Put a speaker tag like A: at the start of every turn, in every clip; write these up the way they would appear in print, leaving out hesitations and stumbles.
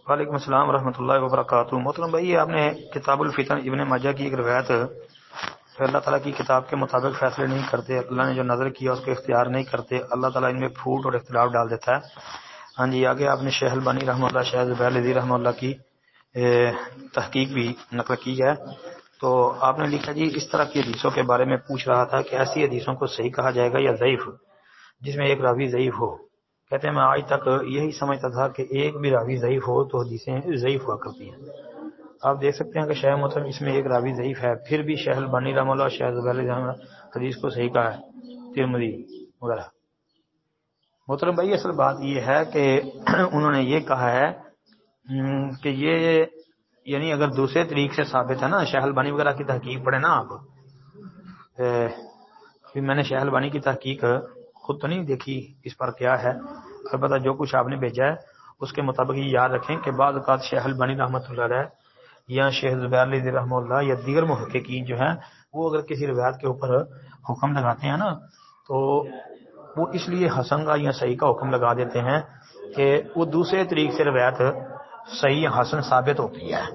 A: وعلیکم السلام ورحمۃ اللہ وبرکاتہ۔ محترم بھائی، آپ نے کتاب الفتن ابن ماجہ کی ایک روایت، اللہ تعالیٰ کی کتاب کے مطابق فیصلے نہیں کرتے، اللہ نے جو نظر کیا اس کو اختیار نہیں کرتے، اللہ تعالیٰ ان میں پھوٹ اور اختلاف ڈال دیتا ہے۔ ہاں جی، آگے آپ نے شیخ البانی رحمۃ اللہ، شیخ زبیر لذی رحمۃ اللہ کی تحقیق بھی نقل کی ہے۔ تو آپ نے لکھا جی، اس طرح کی حدیثوں کے بارے میں پوچھ رہا تھا کہ ایسی حدیثوں کو صحیح کہا جائے گا یا ضعیف، جس میں ایک راوی ضعیف ہو؟ کہتے ہیں میں آج تک یہی سمجھتا تھا کہ ایک بھی راوی ضعیف ہو تو حدیثیں ضعیف ہوا کرتی ہیں۔ آپ دیکھ سکتے ہیں کہ شیخ محترم اس میں ایک راوی ضعیف ہے، پھر بھی شیخ البانی رحمہ اللہ، شیخ زبیر رحمہ اللہ حدیث کو صحیح کہا ہے، ترمذی وغیرہ۔ محترم بھائی، اصل بات یہ ہے کہ انہوں نے یہ کہا ہے کہ یہ یعنی اگر دوسرے طریق سے ثابت ہے نا، شیخ البانی وغیرہ کی تحقیق پڑھیں نا آپ، پھر میں نے شیخ البانی کی تحقیق خود تو نہیں دیکھی اس پر کیا ہے، البتہ جو کچھ آپ نے بھیجا ہے اس کے مطابق یہ یاد رکھیں کہ بعض اوقات شیخ البانی رحمۃ اللہ علیہ یا شیخ زبیر لذی رحمہ اللہ یا دیگر محققین جو ہیں وہ اگر کسی روایت کے اوپر حکم لگاتے ہیں نا، تو وہ اس لیے حسن کا یا صحیح کا حکم لگا دیتے ہیں کہ وہ دوسرے طریق سے روایت صحیح یا حسن ثابت ہوتی ہے۔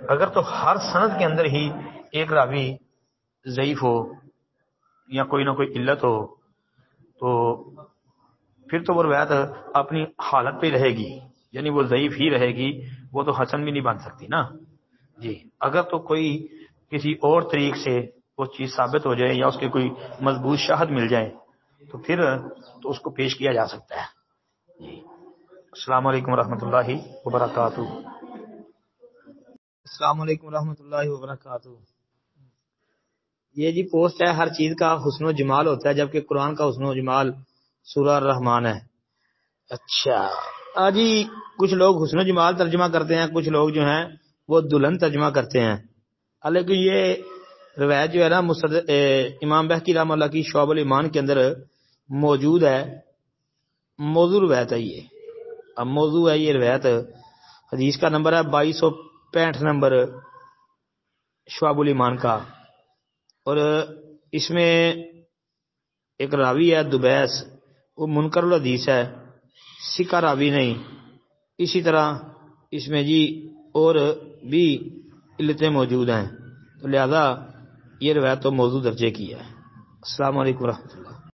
A: اگر تو ہر سند کے اندر ہی ایک راوی ضعیف ہو یا کوئی نہ کوئی علت ہو تو پھر تو وہ روایت اپنی حالت پہ رہے گی، یعنی وہ ضعیف ہی رہے گی، وہ تو حسن بھی نہیں بن سکتی نا جی۔ اگر تو کوئی کسی اور طریق سے وہ چیز ثابت ہو جائے یا اس کے کوئی مضبوط شاہد مل جائے تو پھر تو اس کو پیش کیا جا سکتا ہے جی۔ السلام علیکم ورحمۃ اللہ وبرکاتہ۔
B: السلام علیکم ورحمۃ اللہ وبرکاتہ۔ یہ جی پوسٹ ہے، ہر چیز کا حسن و جمال ہوتا ہے جبکہ قرآن کا حسن و جمال سورہ الرحمن ہے۔ اچھا جی، کچھ لوگ حسن و جمال ترجمہ کرتے ہیں، کچھ لوگ جو ہیں وہ دلہن ترجمہ کرتے ہیں، حالانکہ یہ روایت جو ہے نا امام بہقی رحمہ اللہ کی شعب الایمان کے اندر موجود ہے، موضوع روایت ہے یہ۔ اب موضوع ہے یہ روایت، حدیث کا نمبر ہے 2265 نمبر شعب الایمان کا، اور اس میں ایک راوی ہے دبیس، وہ منکر الحدیث ہے، ثقہ راوی نہیں۔ اسی طرح اس میں جی اور بھی علتیں موجود ہیں، تو لہذا یہ روایت تو موضوع درجے کی ہے۔ السلام علیکم ورحمۃ اللہ۔